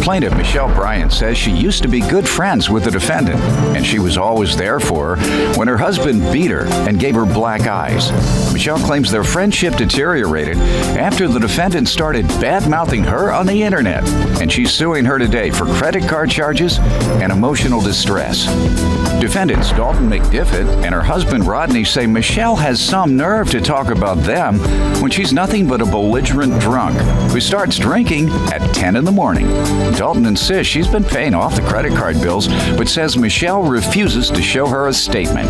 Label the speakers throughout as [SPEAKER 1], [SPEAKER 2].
[SPEAKER 1] Plaintiff Michelle Bryant says she used to be good friends with the defendant, and she was always there for her when her husband beat her and gave her black eyes. Michelle claims their friendship deteriorated after the defendant started bad-mouthing her on the internet, and she's suing her today for credit card charges and emotional distress. Defendants Dalton McDiffett and her husband Rodney say Michelle has some nerve to talk about them when she's nothing but a belligerent drunk who starts drinking at 10 in the morning. Dalton insists she's been paying off the credit card bills, but says Michelle refuses to show her a statement.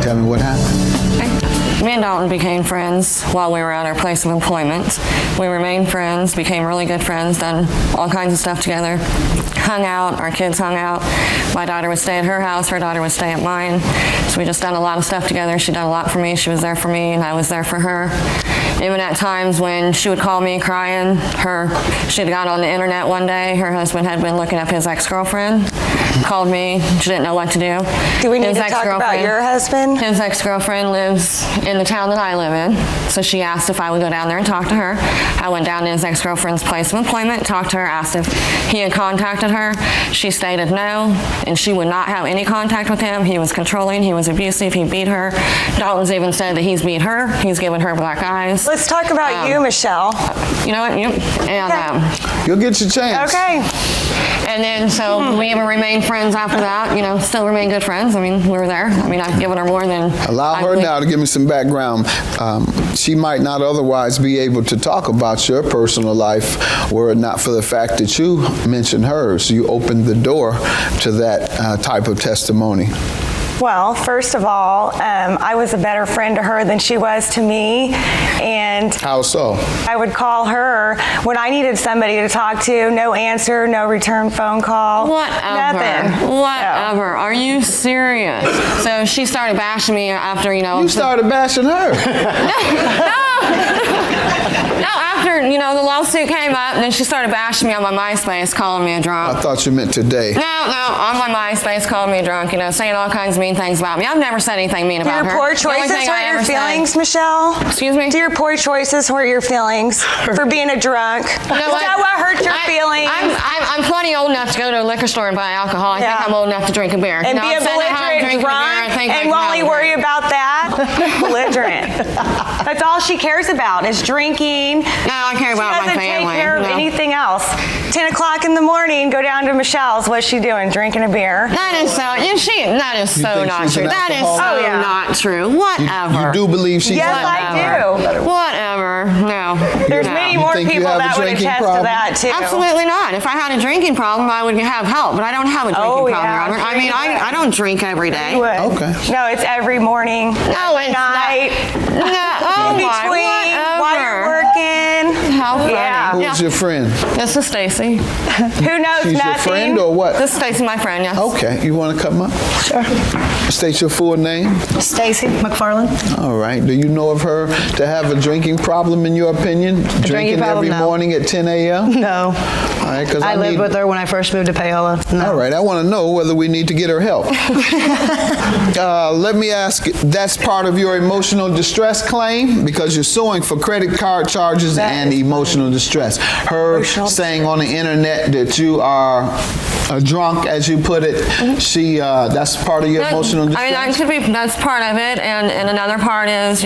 [SPEAKER 2] Tell me what happened.
[SPEAKER 3] Me and Dalton became friends while we were at our place of employment. We remained friends, became really good friends, done all kinds of stuff together, hung out, our kids hung out. My daughter would stay at her house, her daughter would stay at mine. So we just done a lot of stuff together. She done a lot for me, she was there for me, and I was there for her. Even at times when she would call me crying, she'd got on the internet one day, her husband had been looking up his ex-girlfriend, called me, she didn't know what to do.
[SPEAKER 4] Do we need to talk about your husband?
[SPEAKER 3] His ex-girlfriend lives in the town that I live in, so she asked if I would go down there and talk to her. I went down to his ex-girlfriend's place of employment, talked to her, asked if he had contacted her. She stated no, and she would not have any contact with him. He was controlling, he was abusive, he beat her. Dalton's even said that he's beat her, he's given her black eyes.
[SPEAKER 4] Let's talk about you, Michelle.
[SPEAKER 3] You know what?
[SPEAKER 2] You'll get your chance.
[SPEAKER 4] Okay.
[SPEAKER 3] And then, so we even remained friends after that, still remain good friends. I mean, we were there. I mean, I've given her more than...
[SPEAKER 2] Allow her now to give me some background. She might not otherwise be able to talk about your personal life were it not for the fact that you mentioned hers. You opened the door to that type of testimony.
[SPEAKER 4] Well, first of all, I was a better friend to her than she was to me, and
[SPEAKER 2] how so?
[SPEAKER 4] I would call her when I needed somebody to talk to. No answer, no return phone call.
[SPEAKER 3] Whatever.
[SPEAKER 4] Nothing.
[SPEAKER 3] Whatever. No. Are you serious? So she started bashing me after,
[SPEAKER 2] You started bashing her.
[SPEAKER 3] No, after, the lawsuit came up, then she started bashing me on my MySpace, calling me a drunk.
[SPEAKER 2] I thought you meant today.
[SPEAKER 3] No, on my MySpace, calling me a drunk, saying all kinds of mean things about me. I've never said anything mean about her.
[SPEAKER 4] Do your poor choices hurt your feelings, Michelle?
[SPEAKER 3] Excuse me?
[SPEAKER 4] Do your poor choices hurt your feelings for being a drunk? Is that what hurt your feelings?
[SPEAKER 3] I'm plenty old enough to go to a liquor store and buy alcohol. I think I'm old enough to drink a beer.
[SPEAKER 4] And be a belligerent drunk and only worry about that? Belligerent. That's all she cares about is drinking.
[SPEAKER 3] No, I care about my family.
[SPEAKER 4] She doesn't take care of anything else. 10 o'clock in the morning, go down to Michelle's. What's she doing? Drinking a beer?
[SPEAKER 3] That is so not true. That is so not true. Whatever.
[SPEAKER 2] You do believe she's
[SPEAKER 4] Yes, I do.
[SPEAKER 3] Whatever. No.
[SPEAKER 4] There's many more people that would attest to that, too.
[SPEAKER 3] Absolutely not. If I had a drinking problem, I would have help, but I don't have a drinking problem, Your Honor. I mean, I don't drink every day.
[SPEAKER 2] Okay.
[SPEAKER 4] No, it's every morning.
[SPEAKER 3] No, it's
[SPEAKER 4] night.
[SPEAKER 3] Oh,
[SPEAKER 4] in between, while you're working.
[SPEAKER 3] How funny.
[SPEAKER 4] Yeah.
[SPEAKER 2] Who's your friend?
[SPEAKER 3] This is Stacy.
[SPEAKER 4] Who knows
[SPEAKER 2] She's
[SPEAKER 4] nothing?
[SPEAKER 2] your friend or what?
[SPEAKER 3] This is Stacy, my friend, yes.
[SPEAKER 2] Okay. You want to come up?
[SPEAKER 5] Sure.
[SPEAKER 2] State your full name.
[SPEAKER 5] Stacy McFarland.
[SPEAKER 2] All right. Do you know of her to have a drinking problem, in your opinion? Drinking
[SPEAKER 5] problem,
[SPEAKER 2] every
[SPEAKER 5] no.
[SPEAKER 2] morning at 10 a.m.?
[SPEAKER 5] No.
[SPEAKER 2] All right, because
[SPEAKER 5] I lived with her when I first moved to Paola. No.
[SPEAKER 2] All right. I want to know whether we need to get her help. Let me ask, that's part of your emotional distress claim? Because you're suing for credit card charges and emotional distress. Her saying on the internet that you are a drunk, as you put it, that's part of your emotional distress?
[SPEAKER 3] I mean, that's part of it, and another part is,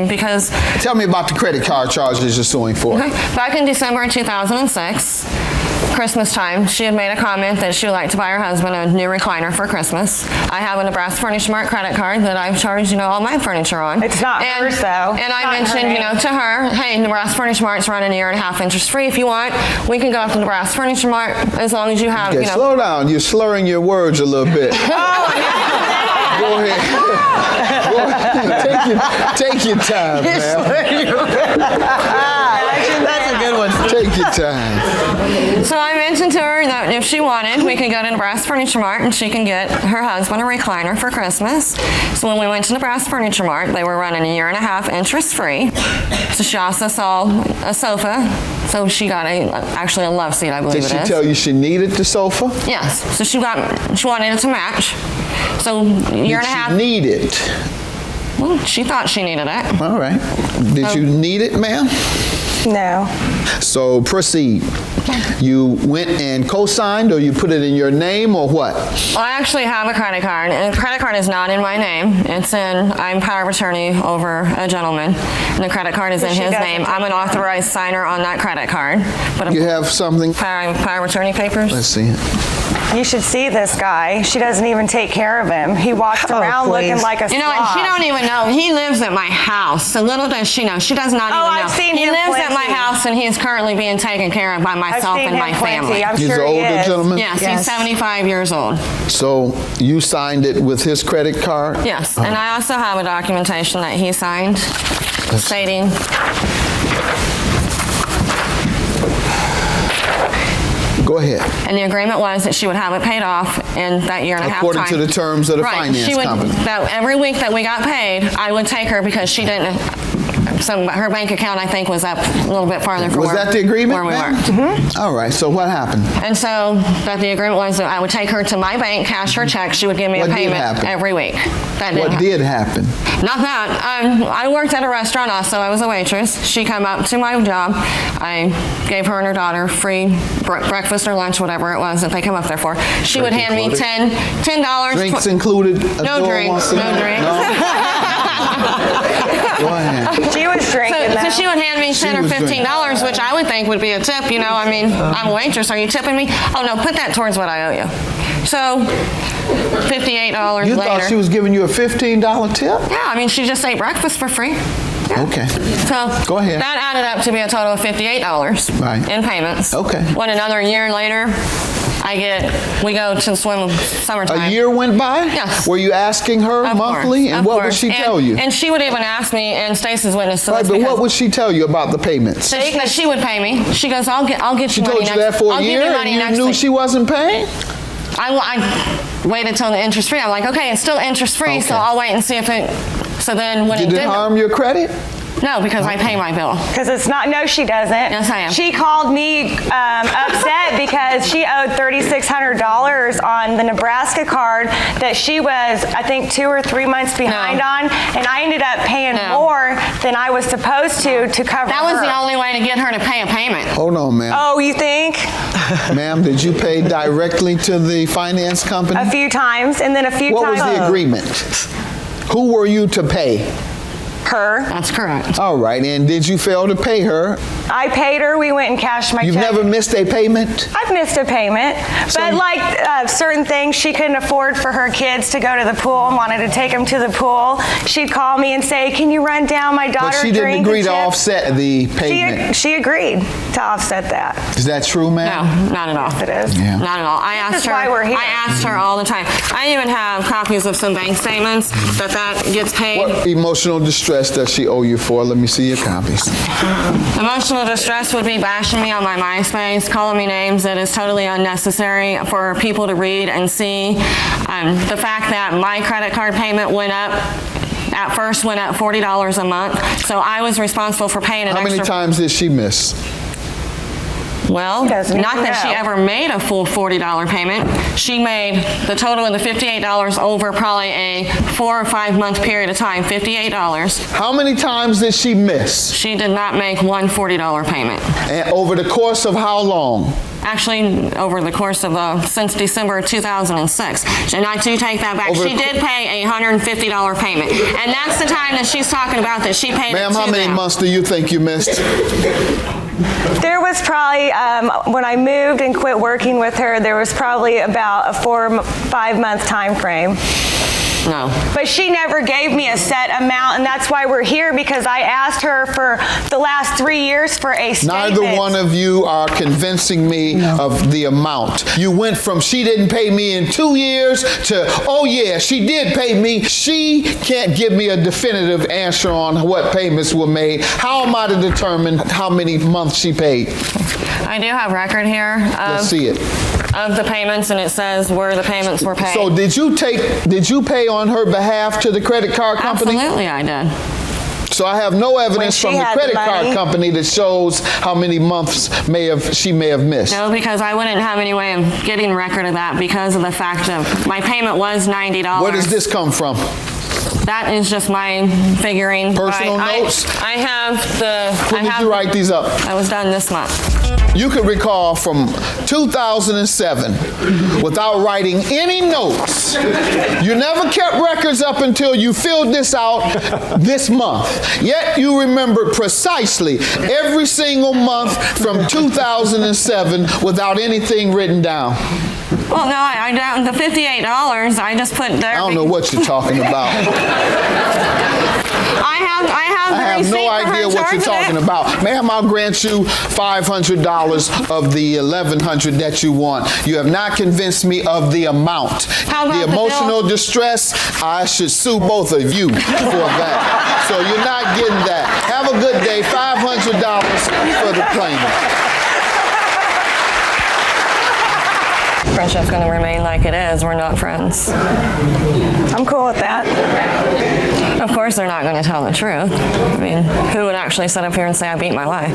[SPEAKER 3] because...
[SPEAKER 2] Tell me about the credit card charges you're suing for.
[SPEAKER 3] Okay. Back in December 2006, Christmas time, she had made a comment that she would like to buy her husband a new recliner for Christmas. I have a Nebraska Furniture Mart credit card that I've charged, all my furniture on.
[SPEAKER 4] It's not hers, though.
[SPEAKER 3] And I mentioned, to her, hey, Nebraska Furniture Mart's running a year and a half interest free. If you want, we can go up to Nebraska Furniture Mart as long as you have,
[SPEAKER 2] Okay, slow down. You're slurring your words a little bit. Go ahead. Go ahead. Take your time, man.
[SPEAKER 5] That's a good one.
[SPEAKER 2] Take your time.
[SPEAKER 3] So I mentioned to her that if she wanted, we could go to Nebraska Furniture Mart and she can get her husband a recliner for Christmas. So when we went to Nebraska Furniture Mart, they were running a year and a half interest free. So she also saw a sofa. So she got actually a love seat, I believe it is.
[SPEAKER 2] Did she tell you she needed the sofa?
[SPEAKER 3] Yes. So she wanted it to match. So year and a half.
[SPEAKER 2] Did she need it?
[SPEAKER 3] Well, she thought she needed it.
[SPEAKER 2] All right. Did you need it, ma'am?
[SPEAKER 4] No.
[SPEAKER 2] So proceed. You went and co-signed, or you put it in your name, or what?
[SPEAKER 3] Well, I actually have a credit card, and the credit card is not in my name. I'm power of attorney over a gentleman, and the credit card is in
[SPEAKER 4] She
[SPEAKER 3] his
[SPEAKER 4] doesn't
[SPEAKER 3] name.
[SPEAKER 4] take
[SPEAKER 3] I'm an authorized signer on that credit card. But
[SPEAKER 2] You have something?
[SPEAKER 3] power of attorney papers?
[SPEAKER 2] Let's see it.
[SPEAKER 4] You should see this guy. She doesn't even take care of him. He walks around looking
[SPEAKER 5] please.
[SPEAKER 4] like a
[SPEAKER 3] You know, and she
[SPEAKER 4] slob.
[SPEAKER 3] don't even know. He lives at my house. So little does she know. She does not even know.
[SPEAKER 4] I've seen
[SPEAKER 3] he
[SPEAKER 4] him
[SPEAKER 3] lives at my
[SPEAKER 4] plenty.
[SPEAKER 3] house, and he is currently being taken care of by myself and my family.
[SPEAKER 4] I'm
[SPEAKER 2] He's
[SPEAKER 4] sure
[SPEAKER 2] an
[SPEAKER 4] he
[SPEAKER 2] older
[SPEAKER 4] is.
[SPEAKER 2] gentleman?
[SPEAKER 3] Yes,
[SPEAKER 5] Yes.
[SPEAKER 3] he's 75 years old.
[SPEAKER 2] So you signed it with his credit card?
[SPEAKER 3] Yes, and I also have a documentation that he signed stating
[SPEAKER 2] Go ahead.
[SPEAKER 3] and the agreement was that she would have it paid off in that year and a half time.
[SPEAKER 2] According to the terms of the
[SPEAKER 3] Right.
[SPEAKER 2] finance
[SPEAKER 3] She would,
[SPEAKER 2] company.
[SPEAKER 3] that every week that we got paid, I would take her because she didn't. Her bank account, I think, was up a little bit farther from
[SPEAKER 2] Was that the agreement,
[SPEAKER 3] where we
[SPEAKER 2] ma'am?
[SPEAKER 3] were.
[SPEAKER 2] All right, so what happened?
[SPEAKER 3] And so that the agreement was that I would take her to my bank, cash her check. She would give me
[SPEAKER 2] What
[SPEAKER 3] a
[SPEAKER 2] did
[SPEAKER 3] payment
[SPEAKER 2] happen?
[SPEAKER 3] every week. That didn't
[SPEAKER 2] What
[SPEAKER 3] happen.
[SPEAKER 2] did happen?
[SPEAKER 3] Not that. I worked at a restaurant also. I was a waitress. She came up to my job. I gave her and her daughter free breakfast or lunch, whatever it was that they come up there for. She would hand me
[SPEAKER 2] included?
[SPEAKER 3] $10.
[SPEAKER 2] Drinks included?
[SPEAKER 3] No drinks. No drinks.
[SPEAKER 2] Go ahead.
[SPEAKER 4] She was drinking
[SPEAKER 3] So
[SPEAKER 4] that.
[SPEAKER 3] she would hand me $10 or
[SPEAKER 2] was drinking.
[SPEAKER 3] $15, which I would think would be a tip. You know, I mean, I'm a waitress. Are you tipping me? Oh no, put that towards what I owe you. So, $58
[SPEAKER 2] You
[SPEAKER 3] later.
[SPEAKER 2] thought she was giving you a $15 tip?
[SPEAKER 3] Yeah, I mean, she just ate breakfast for free. Yeah.
[SPEAKER 2] Okay.
[SPEAKER 3] So
[SPEAKER 2] Go ahead.
[SPEAKER 3] that added up to be a total of $58
[SPEAKER 2] Right.
[SPEAKER 3] in payments.
[SPEAKER 2] Okay.
[SPEAKER 3] When another year later, we go to swim summertime.
[SPEAKER 2] A year went by?
[SPEAKER 3] Yes.
[SPEAKER 2] Were you asking her
[SPEAKER 3] Of
[SPEAKER 2] monthly?
[SPEAKER 3] course,
[SPEAKER 2] And
[SPEAKER 3] of
[SPEAKER 2] what would
[SPEAKER 3] course.
[SPEAKER 2] she tell you?
[SPEAKER 3] And she would even ask me, and Stacy's witness to
[SPEAKER 2] Right,
[SPEAKER 3] this
[SPEAKER 2] but
[SPEAKER 3] because
[SPEAKER 2] what would she tell you about the payments?
[SPEAKER 3] that she would pay me. She goes, I'll get
[SPEAKER 2] She
[SPEAKER 3] you money
[SPEAKER 2] told you
[SPEAKER 3] next.
[SPEAKER 2] that for
[SPEAKER 3] I'll
[SPEAKER 2] a
[SPEAKER 3] give
[SPEAKER 2] year
[SPEAKER 3] you
[SPEAKER 2] and
[SPEAKER 3] money
[SPEAKER 2] you
[SPEAKER 3] next
[SPEAKER 2] knew
[SPEAKER 3] week.
[SPEAKER 2] she wasn't paying?
[SPEAKER 3] I waited till the interest free. I'm like, okay, it's still interest free, so
[SPEAKER 2] Okay.
[SPEAKER 3] I'll wait and see if it. So then when
[SPEAKER 2] Did
[SPEAKER 3] it
[SPEAKER 2] it
[SPEAKER 3] didn't,
[SPEAKER 2] harm your credit?
[SPEAKER 3] no, because I pay my bill.
[SPEAKER 4] Because it's not, no, she doesn't.
[SPEAKER 3] Yes, I am.
[SPEAKER 4] She called me upset because she owed $3,600 on the Nebraska card that she was, I think, 2 or 3 months behind
[SPEAKER 3] No.
[SPEAKER 4] on, and I ended up paying
[SPEAKER 3] No.
[SPEAKER 4] more than I was supposed to cover
[SPEAKER 3] That was
[SPEAKER 4] her.
[SPEAKER 3] the only way to get her to pay a payment.
[SPEAKER 2] Hold on, ma'am.
[SPEAKER 4] Oh, you think?
[SPEAKER 2] Ma'am, did you pay directly to the finance company?
[SPEAKER 4] A few times, and then a few
[SPEAKER 2] What
[SPEAKER 4] times.
[SPEAKER 2] was the agreement? Who were you to pay?
[SPEAKER 4] Her.
[SPEAKER 3] That's correct.
[SPEAKER 2] All right, and did you fail to pay her?
[SPEAKER 4] I paid her. We went and cashed my
[SPEAKER 2] You've
[SPEAKER 4] check.
[SPEAKER 2] never missed a payment?
[SPEAKER 4] I've missed a payment, but like certain things she couldn't afford for her kids to go to the pool and wanted to take them to the pool. She'd call me and say, "Can you run down my daughter?"
[SPEAKER 2] But she didn't
[SPEAKER 4] drink
[SPEAKER 2] agree
[SPEAKER 4] and
[SPEAKER 2] to
[SPEAKER 4] chips?"
[SPEAKER 2] offset the payment.
[SPEAKER 4] She agreed to offset that.
[SPEAKER 2] Is that true,
[SPEAKER 3] No,
[SPEAKER 2] ma'am?
[SPEAKER 3] not at all.
[SPEAKER 4] It is.
[SPEAKER 2] Yeah.
[SPEAKER 3] Not at all. I
[SPEAKER 4] This
[SPEAKER 3] asked
[SPEAKER 4] is
[SPEAKER 3] her.
[SPEAKER 4] why we're here.
[SPEAKER 3] I asked her all the time. I even have copies of some bank statements that gets paid.
[SPEAKER 2] What emotional distress does she owe you for? Let me see your copies.
[SPEAKER 3] Emotional distress would be bashing me on my MySpace, calling me names that is totally unnecessary for people to read and see. The fact that my credit card payment went up. At first went up $40 a month, so I was responsible for paying an
[SPEAKER 2] How
[SPEAKER 3] extra.
[SPEAKER 2] many times did she miss?
[SPEAKER 3] Well,
[SPEAKER 4] She doesn't
[SPEAKER 3] not
[SPEAKER 4] even
[SPEAKER 3] that she
[SPEAKER 4] know.
[SPEAKER 3] ever made a full $40 payment. She made the total of the $58 over probably a 4 or 5 month period of time, $58.
[SPEAKER 2] How many times did she miss?
[SPEAKER 3] She did not make one $40 payment.
[SPEAKER 2] And over the course of how long?
[SPEAKER 3] Actually, over the course of since December 2006. And I do take that back.
[SPEAKER 2] Over
[SPEAKER 3] She
[SPEAKER 2] the
[SPEAKER 3] did pay a $150 payment. And that's the time that she's talking about that she paid
[SPEAKER 2] Ma'am,
[SPEAKER 3] it to
[SPEAKER 2] how many
[SPEAKER 3] them.
[SPEAKER 2] months do you think you missed?
[SPEAKER 4] There was probably, when I moved and quit working with her, there was probably about a 4 or 5 month time frame.
[SPEAKER 3] No.
[SPEAKER 4] But she never gave me a set amount, and that's why we're here, because I asked her for the last 3 years for a statement.
[SPEAKER 2] Neither one of you are convincing me of the amount. You went from she didn't pay me in 2 years to, oh yeah, she did pay me. She can't give me a definitive answer on what payments were made. How am I to determine how many months she paid?
[SPEAKER 3] I do have record here
[SPEAKER 2] Let's see it.
[SPEAKER 3] of the payments, and it says where the payments were paid.
[SPEAKER 2] So did you pay on her behalf to the credit card company?
[SPEAKER 3] Absolutely, I did.
[SPEAKER 2] So I have no evidence
[SPEAKER 4] she
[SPEAKER 2] from the
[SPEAKER 4] had the
[SPEAKER 2] credit card
[SPEAKER 4] money.
[SPEAKER 2] company that shows how many months she may have missed.
[SPEAKER 3] No, because I wouldn't have any way of getting record of that because of the fact of my payment was $90.
[SPEAKER 2] Where does this come from?
[SPEAKER 3] That is just my figuring.
[SPEAKER 2] Personal
[SPEAKER 3] I-
[SPEAKER 2] notes?
[SPEAKER 3] I have the.
[SPEAKER 2] When did you write these up?
[SPEAKER 3] I was done this month.
[SPEAKER 2] You could recall from 2007 without writing any notes. You never kept records up until you filled this out this month. Yet you remembered precisely every single month from 2007 without anything written down.
[SPEAKER 3] Well, no, I down the $58. I just put there.
[SPEAKER 2] I don't know what you're talking about.
[SPEAKER 3] I
[SPEAKER 2] I have no idea what you're talking about. Ma'am, I'll grant you $500 of the $1,100 that you want. You have not convinced me of the amount.
[SPEAKER 3] How about
[SPEAKER 2] the
[SPEAKER 3] the
[SPEAKER 2] emotional
[SPEAKER 3] bill?
[SPEAKER 2] distress, I should sue both of you for that. So you're not getting that. Have a good day. $500 for the plaintiff.
[SPEAKER 3] Friendship's going to remain like it is. We're not friends.
[SPEAKER 4] I'm cool with that.
[SPEAKER 3] Of course, they're not going to tell the truth. I mean, who would actually sit up here and say I beat my wife?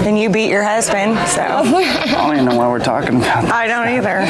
[SPEAKER 4] And you beat your husband, so.
[SPEAKER 6] I don't even know why we're talking about that.
[SPEAKER 4] I don't either.